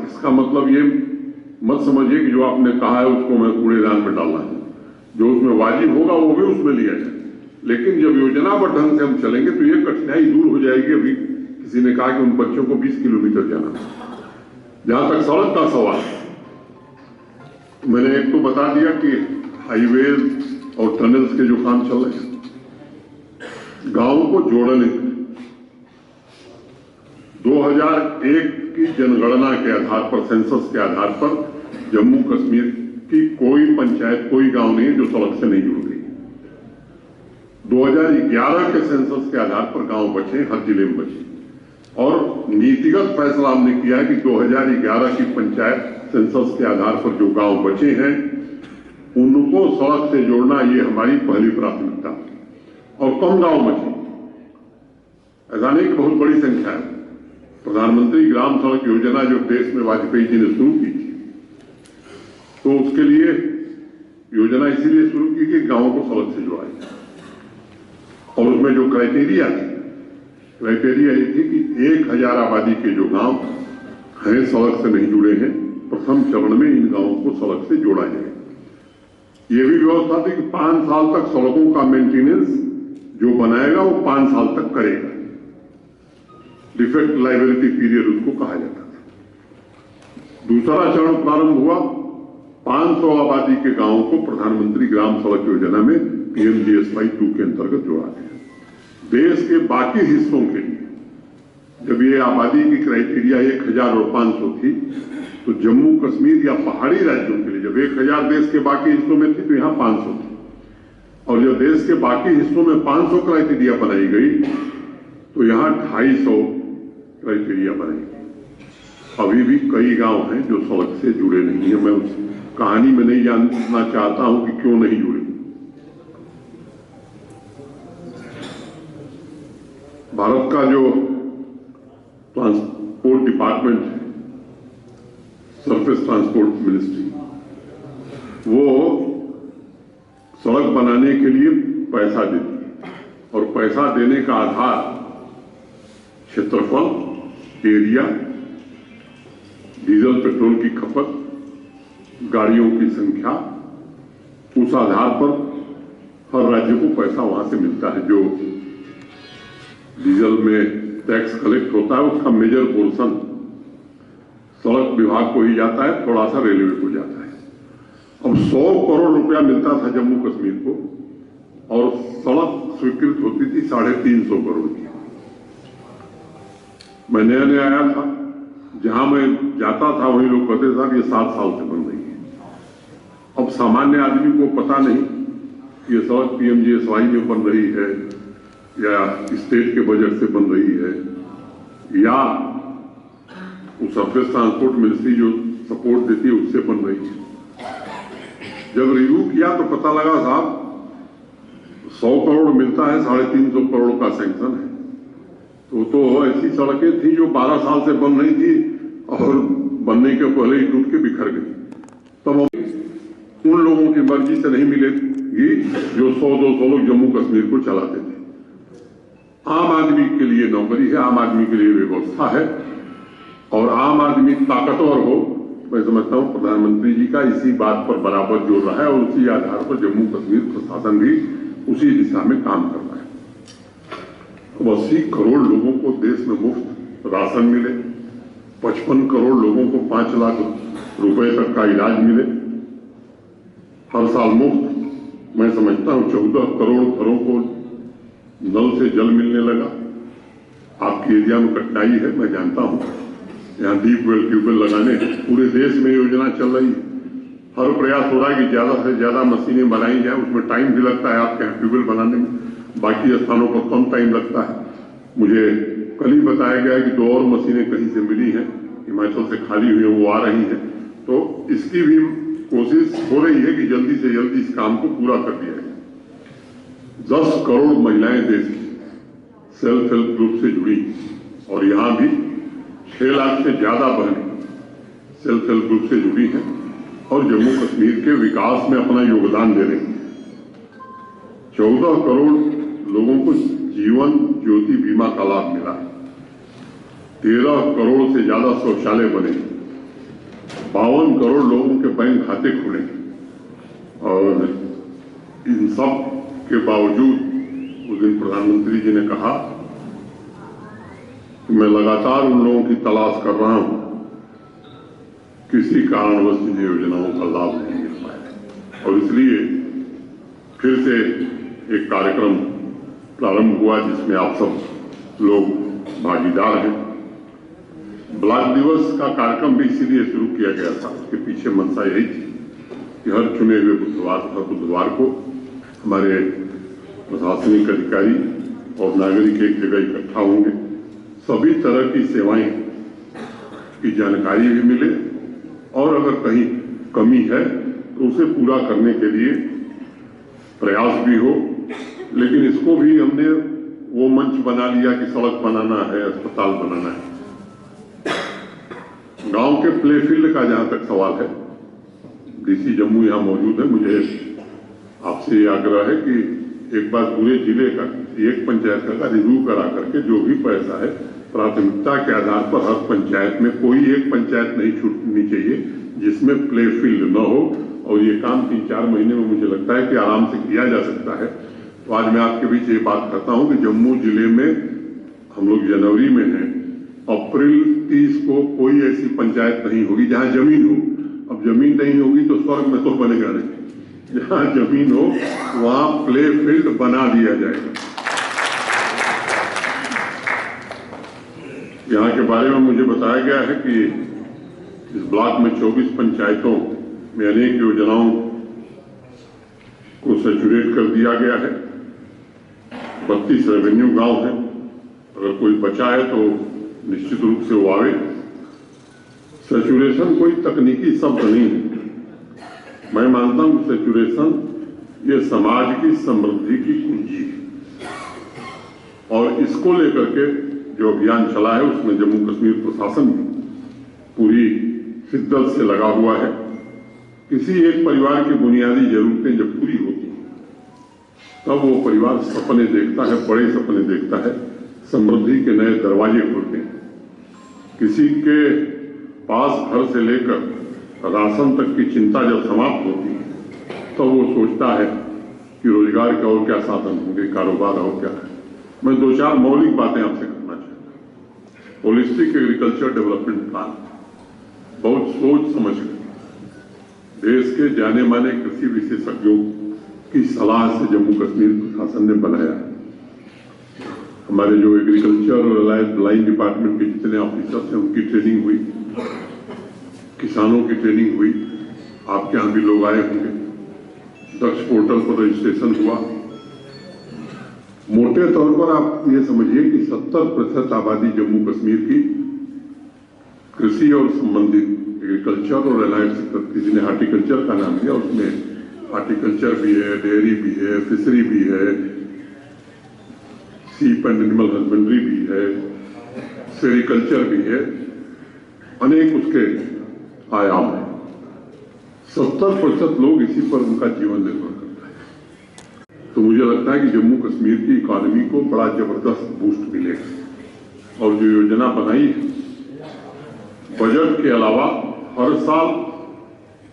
इसका मतलब ये मत समझिए कि जो आपने कहा है उसको मैं कूड़ेदान में डालना है। जो उसमें वाजिब होगा वो भी उसमें लिया जाए, लेकिन जब योजनाबद्ध ढंग से हम चलेंगे तो ये कठिनाई दूर हो जाएगी। अभी किसी ने कहा कि उन बच्चों को 20 किलोमीटर जाना। जहां तक सड़क का सवाल, मैंने एक तो बता दिया कि हाईवेज और टनल्स के जो काम चल रहे हैं, गांवों को जोड़ने 2001 की जनगणना के आधार पर, सेंसस के आधार पर जम्मू कश्मीर की कोई पंचायत, कोई गांव नहीं है जो सड़क से नहीं जुड़ गई। 2011 के सेंसस के आधार पर गांव बचे, हर जिले में बचे, और नीतिगत फैसला हमने किया है कि 2011 की पंचायत सेंसस के आधार पर जो गांव बचे हैं उनको सड़क से जोड़ना, ये हमारी पहली प्राथमिकता। और कम गांव बचे, ऐसा नहीं कि बहुत बड़ी संख्या है। प्रधानमंत्री ग्राम सड़क योजना जो देश में वाजपेयी जी ने शुरू की थी, तो उसके लिए योजना इसीलिए शुरू की कि गांवों को सड़क से जोड़ा जाए। और उसमें जो क्राइटेरिया ये थी कि 1000 आबादी के जो गांव हैं सड़क से नहीं जुड़े हैं, प्रथम चरण में इन गांवों को सड़क से जोड़ा जाए। ये भी व्यवस्था थी कि 5 साल तक सड़कों का मेंटेनेंस जो बनाएगा वो 5 साल तक करेगा। डिफेक्ट लाइबिलिटी पीरियड उसको कहा जाता था। दूसरा चरण प्रारंभ हुआ, 500 आबादी के गांवों को प्रधानमंत्री ग्राम सड़क योजना में PMGSY 2 के अंतर्गत जोड़ा गया। देश के बाकी हिस्सों के लिए जब ये आबादी की क्राइटेरिया 1000 और 500 थी, तो जम्मू कश्मीर या पहाड़ी राज्यों के लिए जब 1000 देश के बाकी हिस्सों में थी तो यहां 500 थी, और जब देश के बाकी हिस्सों में 500 क्राइटेरिया बनाई गई तो यहां 250 क्राइटेरिया बनाई गई। अभी भी कई गांव हैं जो सड़क से जुड़े नहीं है। मैं उस कहानी में नहीं जानना चाहता हूं कि क्यों नहीं जुड़े। भारत का जो ट्रांसपोर्ट डिपार्टमेंट है, सरफेस ट्रांसपोर्ट मिनिस्ट्री, वो सड़क बनाने के लिए पैसा देती है, और पैसा देने का आधार क्षेत्रफल, एरिया, डीजल पेट्रोल की खपत, गाड़ियों की संख्या उस आधार पर हर राज्य को पैसा वहां से मिलता है। जो डीजल में टैक्स कलेक्ट होता है उसका मेजर पोर्शन सड़क विभाग को ही जाता है, थोड़ा सा रेलवे को जाता है। अब 100 करोड़ रुपया मिलता था जम्मू कश्मीर को और सड़क स्वीकृत होती थी 350 करोड़ की। मैं नया नया आया था, जहां मैं जाता था वहीं लोग कहते साहब ये 7 साल से बन रही है। अब सामान्य आदमी को पता नहीं कि ये सड़क PMGSY में बन रही है या स्टेट के बजट से बन रही है या वो सरफेस ट्रांसपोर्ट मिनिस्ट्री जो सपोर्ट देती है उससे बन रही है। जब रिव्यू किया तो पता लगा साहब 100 करोड़ मिलता है, 350 करोड़ का सैंक्शन है। तो ऐसी सड़कें थी जो 12 साल से बन रही थी और बनने के पहले ही टूट के बिखर गई। तब उन लोगों की मर्जी से नहीं मिलेगी जो 100-200 लोग जम्मू कश्मीर को चलाते थे। आम आदमी के लिए नौकरी है, आम आदमी के लिए व्यवस्था है और आम आदमी ताकतवर हो। मैं समझता हूं प्रधानमंत्री जी का इसी बात पर बराबर जोर रहा है और उसी आधार पर जम्मू कश्मीर प्रशासन भी उसी दिशा में काम कर रहा है। अब 80 करोड़ लोगों को देश में मुफ्त राशन मिले, 55 करोड़ लोगों को 5 लाख रुपए तक का इलाज मिले हर साल मुफ्त। मैं समझता हूं 14 करोड़ घरों को नल से जल मिलने लगा। आपके एरिया में कठिनाई है, मैं जानता हूं, यहाँ डीप वेल ट्यूबवेल लगाने पूरे देश में योजना चल रही है। हर प्रयास हो रहा है कि ज्यादा से ज्यादा मशीनें बनाई जाए। उसमें टाइम भी लगता है आपके यहाँ ट्यूबवेल बनाने में, बाकी स्थानों पर कम टाइम लगता है। मुझे कल ही बताया गया है कि 2 और मशीनें कहीं से मिली हैं, हिमाचल से खाली हुई है, वो आ रही हैं। तो इसकी भी कोशिश हो रही है कि जल्दी से जल्दी इस काम को पूरा कर दिया जाए। 10 करोड़ महिलाएं देश की सेल्फ हेल्प ग्रुप से जुड़ी और यहाँ भी 6 लाख से ज्यादा बहनें सेल्फ हेल्प ग्रुप से जुड़ी हैं और जम्मू कश्मीर के विकास में अपना योगदान दे रही हैं। 14 करोड़ लोगों को जीवन ज्योति बीमा का लाभ मिला है। 13 करोड़ से ज्यादा शौचालय बने, 52 करोड़ लोगों के बैंक खाते खुले और इन सब के बावजूद उस दिन प्रधानमंत्री जी ने कहा कि मैं लगातार उन लोगों की तलाश कर रहा हूं, किसी कारणवश इन योजनाओं का लाभ नहीं मिल पाया और इसलिए फिर से एक कार्यक्रम प्रारंभ हुआ जिसमें आप सब लोग भागीदार हैं। ब्लॉक दिवस का कार्यक्रम भी इसीलिए शुरू किया गया था, उसके पीछे मंशा यही थी कि हर चुने हुए बुधवार को हमारे प्रशासनिक अधिकारी और नागरिक एक जगह इकट्ठा होंगे, सभी तरह की सेवाएं की जानकारी भी मिले और अगर कहीं कमी है तो उसे पूरा करने के लिए प्रयास भी हो। लेकिन इसको भी हमने वो मंच बना लिया कि सड़क बनाना है, अस्पताल बनाना है। गांव के प्ले फील्ड का जहां तक सवाल है, डीसी जम्मू यहां मौजूद है, मुझे आपसे ये आग्रह है कि एक बार पूरे जिले का एक पंचायत का रिव्यू करा करके जो भी पैसा है प्राथमिकता के आधार पर हर पंचायत में कोई एक पंचायत नहीं छूटनी चाहिए जिसमें प्ले फील्ड न हो और ये काम 3-4 महीने में मुझे लगता है कि आराम से किया जा सकता है। तो आज मैं आपके बीच ये बात करता हूं कि जम्मू जिले में हम लोग जनवरी में हैं, अप्रैल 30 को कोई ऐसी पंचायत नहीं होगी जहां जमीन हो। अब जमीन नहीं होगी तो स्वर्ग में तो बनेगा नहीं, जहां जमीन हो वहां प्ले फील्ड बना दिया जाएगा। यहाँ के बारे में मुझे बताया गया है कि इस ब्लॉक में 24 पंचायतों में अनेक योजनाओं को सैचुरेट कर दिया गया है। 32 रेवेन्यू गांव हैं, अगर कोई बचा है तो निश्चित रूप से वो आवे। सैचुरेशन कोई तकनीकी शब्द नहीं है, मैं मानता हूं सैचुरेशन ये समाज की समृद्धि की कुंजी है और इसको लेकर के जो अभियान चला है उसमें जम्मू कश्मीर प्रशासन पूरी शिद्दत से लगा हुआ है। किसी एक परिवार की बुनियादी जरूरतें जब पूरी होती हैं तब वो परिवार सपने देखता है, बड़े सपने देखता है, समृद्धि के नए दरवाजे खुलते हैं। किसी के पास घर से लेकर राशन तक की चिंता जब समाप्त होती है तो वो सोचता है कि रोजगार के और क्या साधन होंगे, कारोबार और क्या है। मैं 2-4 मौलिक बातें आपसे करना चाहता हूँ। होलिस्टिक एग्रीकल्चर डेवलपमेंट प्लान बहुत सोच समझ कर देश के जाने माने कृषि विशेषज्ञों की सलाह से जम्मू कश्मीर प्रशासन ने बनाया है। हमारे जो एग्रीकल्चर और लाइन डिपार्टमेंट के जितने ऑफिसर्स हैं उनकी ट्रेनिंग हुई, किसानों की ट्रेनिंग हुई, आपके यहाँ भी लोग आए होंगे, दक्ष पोर्टल पर रजिस्ट्रेशन हुआ। मोटे तौर पर आप ये समझिए कि 70% आबादी जम्मू कश्मीर की कृषि और संबंधित एग्रीकल्चर और अलाइड सेक्टर, किसी ने हार्टिकल्चर का नाम दिया, उसमें हार्टिकल्चर भी है, डेयरी भी है, फिशरी भी है, सीप एंड एनिमल हस्बेंड्री भी है, सेरिकल्चर भी है, अनेक उसके आयाम है। 70% लोग इसी पर उनका जीवन निर्भर करता है। तो मुझे लगता है कि जम्मू कश्मीर की इकोनॉमी को बड़ा जबरदस्त बूस्ट मिलेगा। और जो योजना बनाई है बजट के अलावा हर साल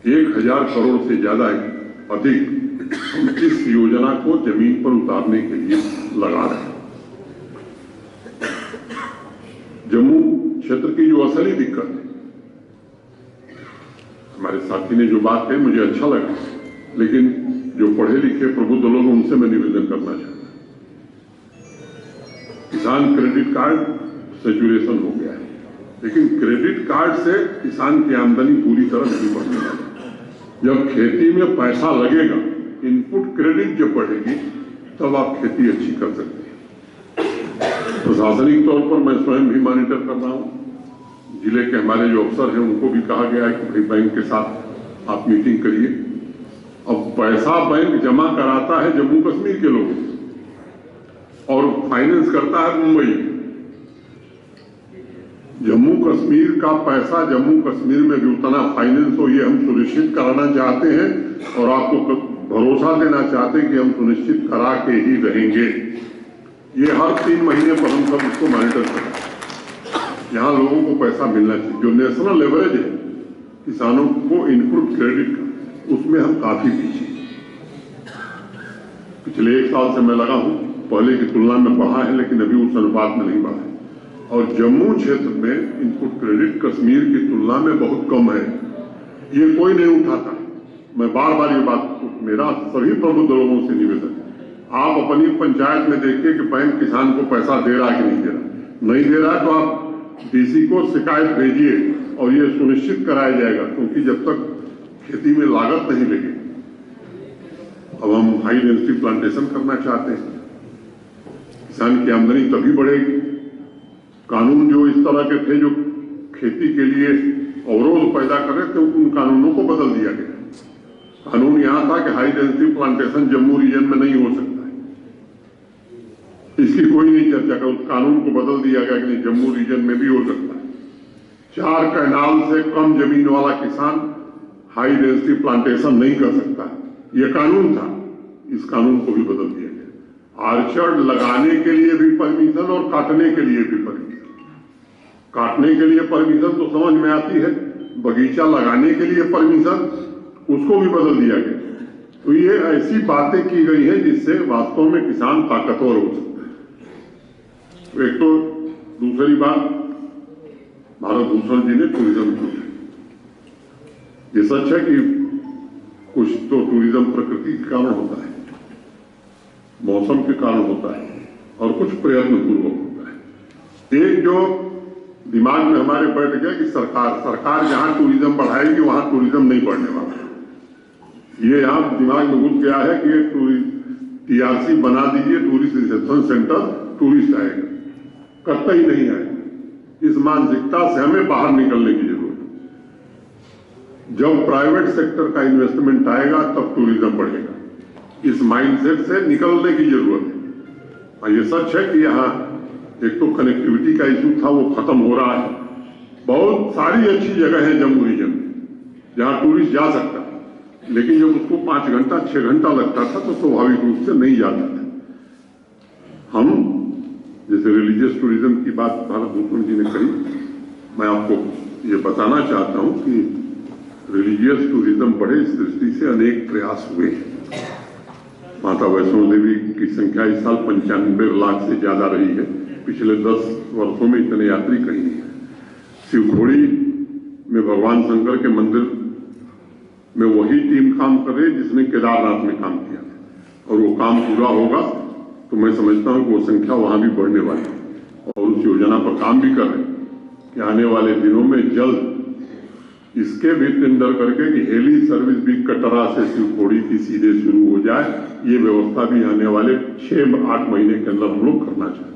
1000 करोड़ से ज्यादा अधिक हम इस योजना को जमीन पर उतारने के लिए लगा रहे हैं। जम्मू क्षेत्र की जो असली दिक्कत है, हमारे साथी ने जो बात कही मुझे अच्छा लगा, लेकिन जो पढ़े लिखे प्रबुद्ध लोग उनसे मैं निवेदन करना चाहता हूं। किसान क्रेडिट कार्ड सैचुरेशन हो गया है, लेकिन क्रेडिट कार्ड से किसान की आमदनी पूरी तरह नहीं बढ़ने वाली। जब खेती में पैसा लगेगा, इनपुट क्रेडिट जब बढ़ेगी, तब आप खेती अच्छी कर सकते हैं। प्रशासनिक तौर पर मैं स्वयं भी मॉनिटर कर रहा हूं। जिले के हमारे जो अफसर हैं उनको भी कहा गया है कि भाई बैंक के साथ आप मीटिंग करिए। अब पैसा बैंक जमा कराता है जम्मू कश्मीर के लोगों और फाइनेंस करता है मुंबई। जम्मू कश्मीर का पैसा जम्मू कश्मीर में भी उतना फाइनेंस हो, ये हम सुनिश्चित कराना चाहते हैं और आपको भरोसा देना चाहते हैं कि हम सुनिश्चित करा के ही रहेंगे। ये हर 3 महीने पर हम सब इसको मॉनिटर करें। यहाँ लोगों को पैसा मिलना चाहिए। जो नेशनल लेवरेज है किसानों को इनपुट क्रेडिट का, उसमें हम काफी पीछे। पिछले 1 साल से मैं लगा हूं, पहले की तुलना में बढ़ा है, लेकिन अभी उस अनुपात में नहीं बढ़ा है। और जम्मू क्षेत्र में इनपुट क्रेडिट कश्मीर की तुलना में बहुत कम है। ये कोई नहीं उठाता। मैं बार बार ये बात, मेरा सभी प्रबुद्ध लोगों से निवेदन, आप अपनी पंचायत में देखिए कि बैंक किसान को पैसा दे रहा है कि नहीं दे रहा। नहीं दे रहा है तो आप डीसी को शिकायत भेजिए और ये सुनिश्चित कराया जाएगा, क्योंकि जब तक खेती में लागत नहीं लगी। अब हम हाई डेंसिटी प्लांटेशन करना चाहते हैं, किसान की आमदनी तभी बढ़ेगी। कानून जो इस तरह के थे जो खेती के लिए अवरोध पैदा कर रहे थे, उन कानूनों को बदल दिया गया। कानून यहां था कि high density plantation Jammu region में नहीं हो सकता है, इसकी कोई नहीं चर्चा कर। उस कानून को बदल दिया गया कि नहीं, जम्मू रीजन में भी हो सकता है। 4 कैनाल से कम जमीन वाला किसान हाई डेंसिटी प्लांटेशन नहीं कर सकता, यह कानून था। इस कानून को भी बदल दिया गया। आर्चर्ड लगाने के लिए भी परमिशन और काटने के लिए भी परमिशन। काटने के लिए परमिशन तो समझ में आती है, बगीचा लगाने के लिए परमिशन, उसको भी बदल दिया गया। तो ये ऐसी बातें की गई है जिससे वास्तव में किसान ताकतवर हो सकता है। एक तो दूसरी बात, भारत भूषण जी ने टूरिज्म की है। ये सच है कि कुछ तो टूरिज्म प्रकृति के कारण होता है, मौसम के कारण होता है, और कुछ प्रयत्न पूर्वक होता है। एक जो दिमाग में हमारे बैठ गया कि सरकार जहां टूरिज्म बढ़ाएगी वहां टूरिज्म नहीं बढ़ने वाला। ये यहां दिमाग में घुस गया है कि टीआरसी बना दीजिए, टूरिस्ट रिसेप्शन सेंटर, टूरिस्ट आएगा। करता ही नहीं आएगा। इस मानसिकता से हमें बाहर निकलने की जरूरत है। जब प्राइवेट सेक्टर का इन्वेस्टमेंट आएगा तब टूरिज्म बढ़ेगा। इस माइंडसेट से निकलने की जरूरत है। और ये सच है कि यहाँ एक तो कनेक्टिविटी का इशू था, वो खत्म हो रहा है। बहुत सारी अच्छी जगह है जम्मू रीजन में जहाँ टूरिस्ट जा सकता है, लेकिन जब उसको 5 घंटा 6 घंटा लगता था तो स्वाभाविक रूप से नहीं जाता था। हम जैसे रिलीजियस टूरिज्म की बात भारत भूषण जी ने कही, मैं आपको ये बताना चाहता हूँ कि रिलीजियस टूरिज्म बढ़े, इस दृष्टि से अनेक प्रयास हुए हैं। माता वैष्णो देवी की संख्या इस साल 95 लाख से ज्यादा रही है। पिछले 10 वर्षों में इतने यात्री कहीं नहीं है। शिवखोड़ी में भगवान शंकर के मंदिर में वही टीम काम कर रही है जिसने केदारनाथ में काम किया, और वो काम पूरा होगा तो मैं समझता हूं कि वो संख्या वहां भी बढ़ने वाली है। और उस योजना पर काम भी कर रहे हैं कि आने वाले दिनों में जल्द इसके भी टेंडर करके कि हेली सर्विस भी कटरा से शिवखोड़ी की सीधे शुरू हो जाए, ये व्यवस्था भी आने वाले 6-8 महीने के अंदर हम लोग करना चाहते हैं।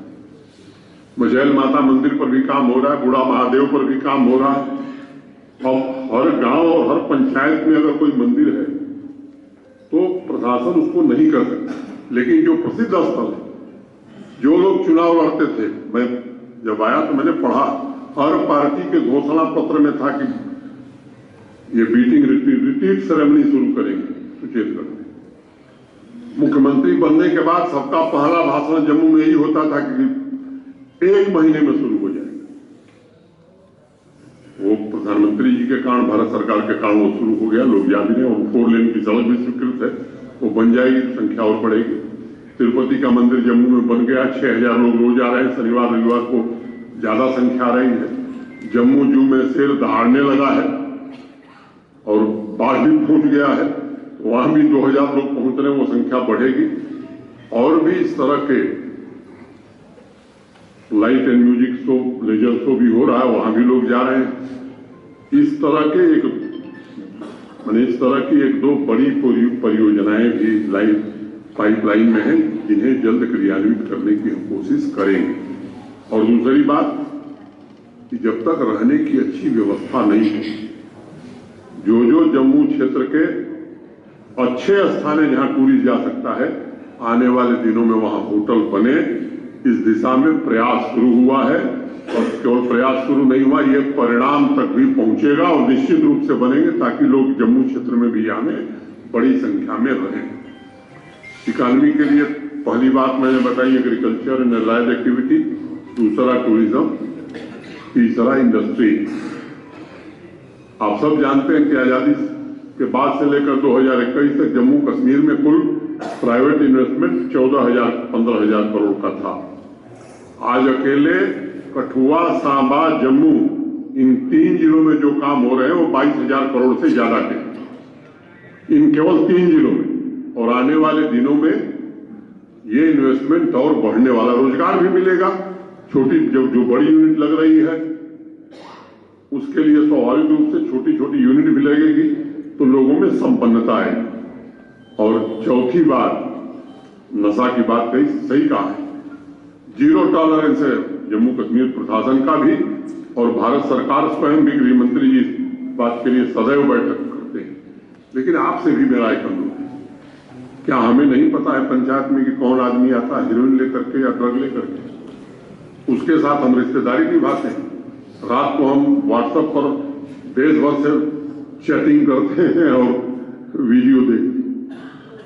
मझैल माता मंदिर पर भी काम हो रहा है, बूढ़ा महादेव पर भी काम हो रहा है। अब हर गांव और हर पंचायत में अगर कोई मंदिर है तो प्रशासन उसको नहीं कर सकता, लेकिन जो प्रसिद्ध स्थल है, जो लोग चुनाव लड़ते थे, मैं जब आया तो मैंने पढ़ा, हर पार्टी के घोषणा पत्र में था कि ये बीटिंग रिट्रीट सेरेमनी शुरू करेंगे सुचेतगढ़ में। मुख्यमंत्री बनने के बाद सबका पहला भाषण जम्मू में यही होता था कि 1 महीने में शुरू हो जाएगा। वो प्रधानमंत्री जी के कारण, भारत सरकार के कारण वो शुरू हो गया, लोग याद नहीं। और 4 लेन की सड़क भी स्वीकृत है, वो बन जाएगी, संख्या और बढ़ेगी। तिरुपति का मंदिर जम्मू में बन गया, 6000 लोग रोज आ रहे हैं, शनिवार रविवार को ज्यादा संख्या आ रही है। जम्मू जू में शेर दहाड़ने लगा है और बाढ़ भी फूट गया है, वहां भी 2000 लोग पहुंच रहे हैं, वो संख्या बढ़ेगी। और भी इस तरह के light and music show, laser show भी हो रहा है, वहां भी लोग जा रहे हैं। इस तरह की 1-2 बड़ी परियोजनाएं भी पाइपलाइन में हैं, जिन्हें जल्द क्रियान्वित करने की हम कोशिश करेंगे। और दूसरी बात कि जब तक रहने की अच्छी व्यवस्था नहीं है, जो जम्मू क्षेत्र के अच्छे स्थान है जहां टूरिस्ट जा सकता है, आने वाले दिनों में वहां होटल बने, इस दिशा में प्रयास शुरू हुआ है। और केवल प्रयास शुरू नहीं हुआ, ये परिणाम तक भी पहुंचेगा और निश्चित रूप से बनेंगे, ताकि लोग जम्मू क्षेत्र में भी आने बड़ी संख्या में रहें। इकॉनमी के लिए पहली बात मैंने बताई एग्रीकल्चर एंड एलाइड एक्टिविटी, दूसरा टूरिज्म, तीसरा इंडस्ट्री। आप सब जानते हैं कि आजादी के बाद से लेकर 2021 तक जम्मू कश्मीर में कुल प्राइवेट इन्वेस्टमेंट 14,000-15,000 करोड़ का था। आज अकेले कठुआ, सांबा, जम्मू, इन 3 जिलों में जो काम हो रहे हैं वो 22,000 करोड़ से ज्यादा के, इन केवल 3 जिलों में। और आने वाले दिनों में ये इन्वेस्टमेंट और बढ़ने वाला, रोजगार भी मिलेगा। छोटी जो बड़ी यूनिट लग रही है उसके लिए स्वाभाविक रूप से छोटी छोटी यूनिट भी लगेगी, तो लोगों में संपन्नता आएगी। और चौथी बात, नशा की बात कही, सही कहा है, 0 टॉलरेंस है जम्मू कश्मीर प्रशासन का भी, और भारत सरकार स्वयं भी, गृह मंत्री जी इस बात के लिए सदैव बैठक करते हैं। लेकिन आपसे भी मेरा एक अनुरोध है, क्या हमें नहीं पता है पंचायत में कि कौन आदमी आता है हीरोइन लेकर के या ड्रग लेकर के? उसके साथ हम रिश्तेदारी निभाते हैं। रात को हम व्हाट्सएप पर देश भर से चैटिंग करते हैं और वीडियो देखते हैं।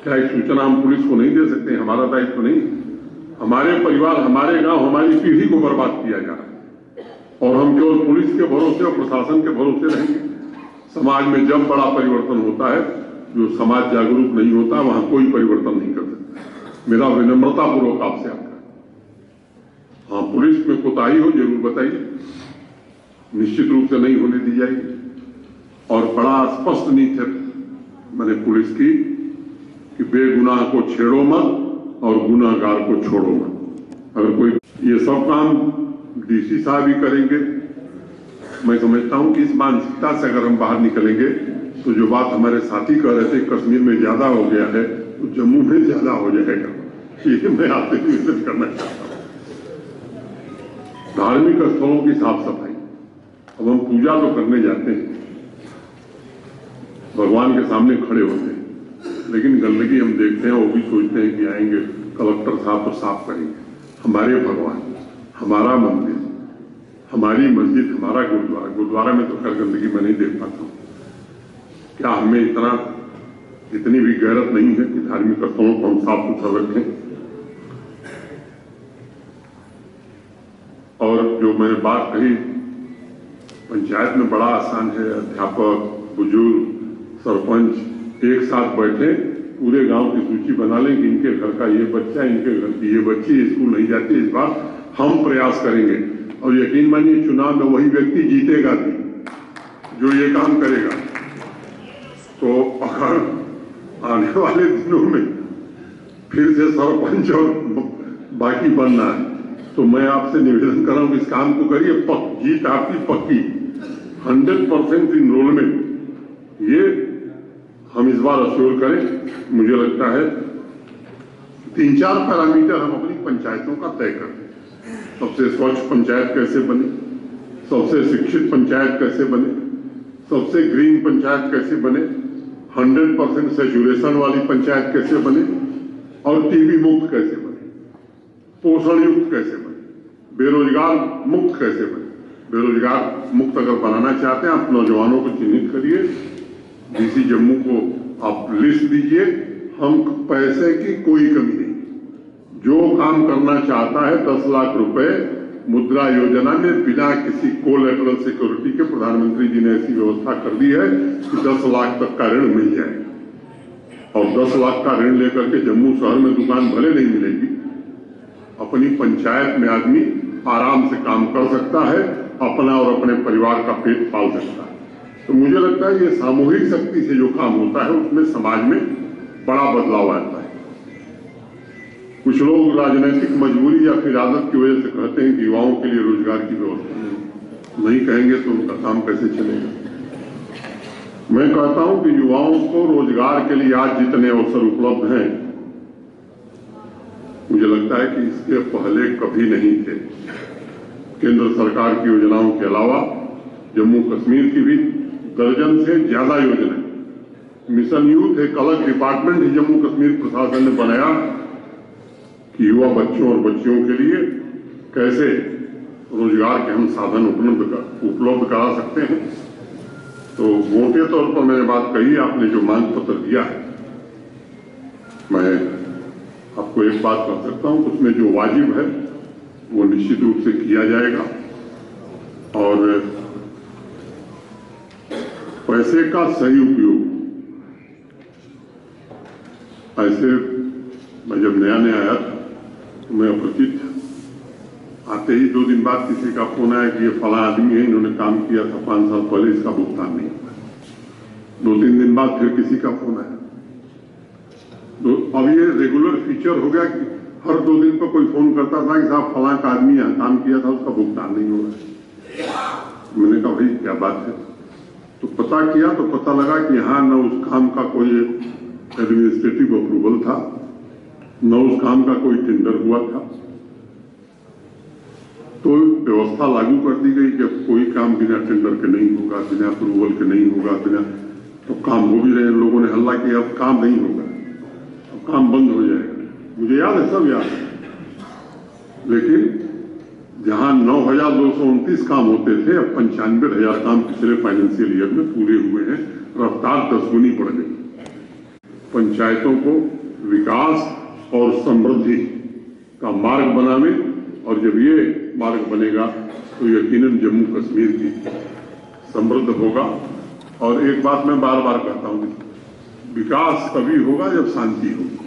क्या एक सूचना हम पुलिस को नहीं दे सकते? हमारा दायित्व नहीं? हमारे परिवार, हमारे गांव, हमारी पीढ़ी को बर्बाद किया जा रहा है और हम केवल पुलिस के भरोसे और प्रशासन के भरोसे रहेंगे। समाज में जब बड़ा परिवर्तन होता है, जो समाज जागरूक नहीं होता, वहां कोई परिवर्तन नहीं कर सकता। मेरा विनम्रतापूर्वक आपसे आग्रह, हाँ, पुलिस में कोताही हो जरूर बताइए, निश्चित रूप से नहीं होने दी जाएगी। और बड़ा स्पष्ट नीति है मैंने पुलिस की कि बेगुनाह को छेड़ो मत और गुनाहगार को छोड़ो मत। अगर कोई, ये सब काम डीसी साहब ही करेंगे। मैं समझता हूं कि इस मानसिकता से अगर हम बाहर निकलेंगे तो जो बात हमारे साथी कह रहे थे कश्मीर में ज्यादा हो गया है, तो जम्मू में ज्यादा हो जाएगा, ये मैं आपसे निवेदन करना चाहता हूं। धार्मिक स्थलों की साफ सफाई, अब हम पूजा तो करने जाते हैं, भगवान के सामने खड़े होते हैं, लेकिन गंदगी हम देखते हैं, वो भी सोचते हैं कि आएंगे कलेक्टर साहब तो साफ करेंगे। हमारे भगवान, हमारा मंदिर, हमारी मस्जिद, हमारा गुरुद्वारा में तो खैर गंदगी मैं नहीं देख पाता हूं। क्या हमें इतनी भी गैरत नहीं है कि धार्मिक स्थलों को हम साफ सुथरा रखें? और जो मैंने बात कही, पंचायत में बड़ा आसान है, अध्यापक, बुजुर्ग, सरपंच एक साथ बैठे, पूरे गांव की सूची बना लें कि इनके घर का ये बच्चा, इनके घर की ये बच्ची स्कूल नहीं जाती, इस बार हम प्रयास करेंगे। और यकीन मानिए चुनाव में वही व्यक्ति जीतेगा भी जो ये काम करेगा। तो अगर आने वाले दिनों में फिर से सरपंच और बाकी बनना है तो मैं आपसे निवेदन कर रहा हूं कि इस काम को करिए। जीत आपकी पक्की, 100% इनरोलमेंट ये हम इस बार अश्योर करें। मुझे लगता है 3-4 पैरामीटर हम अपनी पंचायतों का तय करते हैं। सबसे स्वच्छ पंचायत कैसे बने, सबसे शिक्षित पंचायत कैसे बने, सबसे ग्रीन पंचायत कैसे बने, 100% सैचुरेशन वाली पंचायत कैसे बने और टीबी मुक्त कैसे बने, पोषण युक्त कैसे बने, बेरोजगार मुक्त कैसे बने। बेरोजगार मुक्त अगर बनाना चाहते हैं आप नौजवानों को चिन्हित करिए, डीसी जम्मू को आप लिस्ट दीजिए। हम पैसे की कोई कमी नहीं, जो काम करना चाहता है 10 लाख रुपए मुद्रा योजना में बिना किसी कोलैटरल सिक्योरिटी के प्रधानमंत्री जी ने ऐसी व्यवस्था कर दी है कि 10 लाख तक का ऋण मिल जाएगा। और 10 लाख का ऋण लेकर के जम्मू शहर में दुकान भले नहीं मिलेगी, अपनी पंचायत में आदमी आराम से काम कर सकता है, अपना और अपने परिवार का पेट पाल सकता है। तो मुझे लगता है ये सामूहिक शक्ति से जो काम होता है उसमें समाज में बड़ा बदलाव आता है। कुछ लोग राजनीतिक मजबूरी या फिर आदत की वजह से कहते हैं कि युवाओं के लिए रोजगार की व्यवस्था नहीं कहेंगे तो उनका काम कैसे चलेगा। मैं कहता हूं कि युवाओं को रोजगार के लिए आज जितने अवसर उपलब्ध हैं, मुझे लगता है कि इसके पहले कभी नहीं थे। केंद्र सरकार की योजनाओं के अलावा जम्मू कश्मीर की भी दर्जन से ज्यादा योजनाएं, मिशन यूथ एक अलग डिपार्टमेंट ही जम्मू कश्मीर प्रशासन ने बनाया कि युवा बच्चों और बच्चियों के लिए कैसे रोजगार के हम साधन उपलब्ध करा सकते हैं। तो मोटे तौर पर मैंने बात कही, आपने जो मांग पत्र दिया है, मैं आपको एक बात कह सकता हूं, उसमें जो वाजिब है वो निश्चित रूप से किया जाएगा। और पैसे का सही उपयोग, ऐसे मैं जब नया आया था तो मैं अपरिचित, आते ही 2 दिन बाद किसी का फोन आया कि ये फला आदमी है, इन्होंने काम किया था 5 साल पहले, इसका भुगतान नहीं हुआ। 2-3 दिन बाद फिर किसी का फोन आया। तो अब ये रेगुलर फीचर हो गया कि हर 2 दिन पर कोई फोन करता था कि साहब फला का आदमी यहाँ काम किया था, उसका भुगतान नहीं हो रहा। मैंने कहा भाई क्या बात है, तो पता किया तो पता लगा कि यहाँ न उस काम का कोई एडमिनिस्ट्रेटिव अप्रूवल था, न उस काम का कोई टेंडर हुआ था। तो व्यवस्था लागू कर दी गई कि अब कोई काम बिना टेंडर के नहीं होगा, बिना अप्रूवल के नहीं होगा, बिना, तो काम हो भी रहे। लोगों ने हल्ला किया अब काम नहीं होगा, अब काम बंद हो जाएगा। मुझे याद है, सब याद है। लेकिन जहां 9,229 काम होते थे, अब 95,000 काम पिछले फाइनेंशियल ईयर में पूरे हुए हैं। रफ्तार 10 गुनी बढ़ गई। पंचायतों को विकास और समृद्धि का मार्ग बनावे, और जब ये मार्ग बनेगा तो यकीनन जम्मू कश्मीर की समृद्ध होगा। और एक बात मैं बार बार कहता हूं, विकास तभी होगा जब शांति होगी,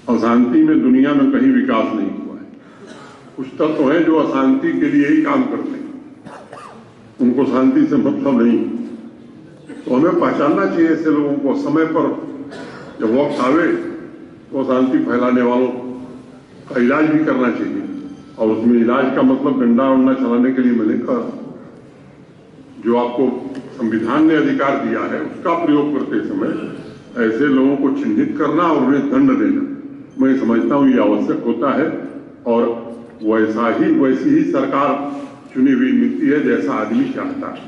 और शांति में दुनिया में कहीं विकास नहीं हुआ है। कुछ तत्व हैं जो अशांति के लिए ही काम करते हैं, उनको शांति से मतलब नहीं। तो हमें पहचानना चाहिए ऐसे लोगों को, समय पर जब वक्त आवे तो शांति फैलाने वालों का इलाज भी करना चाहिए। और उसमें इलाज का मतलब डंडा वंडा चलाने के लिए मैंने कहा, जो आपको संविधान ने अधिकार दिया है उसका प्रयोग करते समय ऐसे लोगों को चिन्हित करना और उन्हें दंड देना, मैं समझता हूं ये आवश्यक होता है। और वैसी ही सरकार चुनी हुई मिलती है जैसा आदमी चाहता है।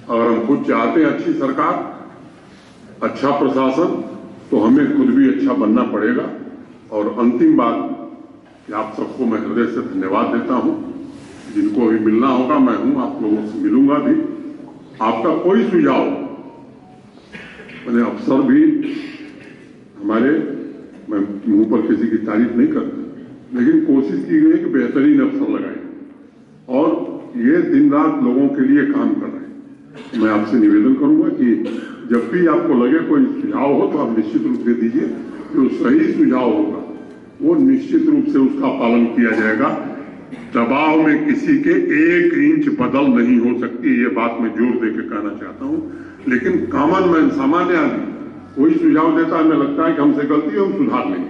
अगर हम खुद चाहते हैं अच्छी सरकार, अच्छा प्रशासन, तो हमें खुद भी अच्छा बनना पड़ेगा। और अंतिम बात कि आप सबको मैं हृदय से धन्यवाद देता हूं। जिनको अभी मिलना होगा मैं हूं, आप लोगों से मिलूंगा भी। आपका कोई सुझाव, मैंने अफसर भी हमारे, मैं मुंह पर किसी की तारीफ नहीं करता, लेकिन कोशिश की गई है कि बेहतरीन अफसर लगाए और ये दिन रात लोगों के लिए काम कर रहे हैं। मैं आपसे निवेदन करूंगा कि जब भी आपको लगे कोई सुझाव हो तो आप निश्चित रूप से दीजिए। जो सही सुझाव होगा वो निश्चित रूप से उसका पालन किया जाएगा। दबाव में किसी के 1 इंच बदल नहीं हो सकती, ये बात मैं जोर देकर कहना चाहता हूं। लेकिन कॉमन मैन, सामान्य आदमी कोई सुझाव देता है, हमें लगता है कि हमसे गलती है, हम सुधार लेंगे।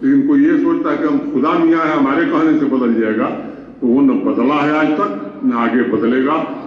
लेकिन कोई ये सोचता है कि हम खुदा मियां है, हमारे कहने से बदल जाएगा, तो वो न बदला है आज तक, न आगे बदलेगा।